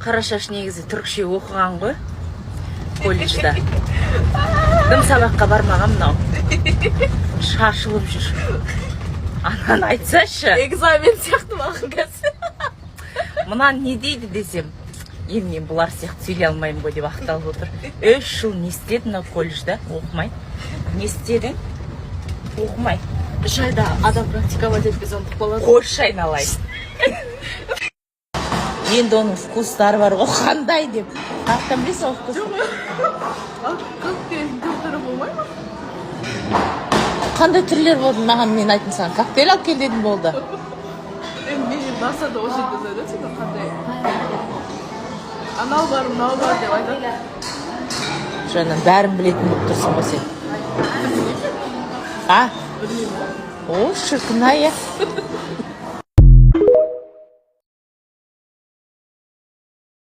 Қарашаш негізі түркше оқыған ғой колледжда. Дым сабаққа бармаған мынау. Шашылып жүр. Анан айтсашы. Экзамен сияқты маған қазір. Мынан не дейді десем, енді мен бұлар сияқты сөйлей алмаймын ғой деп ақталып отыр. 3 жыл не істедің мына колледжда? Оқымай. Не істедің? Оқымай. 3 айда адам практиковать етпей сондық болады. Қойшы айналайын. Енді оның вкустары бар ғой, қандай деп. Қақтан білесің ол вкус? Коктейль түрі болмай ма? Қандай түрлер болды маған мен айтын саған? Коктейль алып кел дедім болды. Мен барса да осы жерде сөйлесің қандай. Анау бар, мынау бар деп айтады. Жаңа бәрін білетін болып тұрсың ғой сен. А? О, шіркін-ай.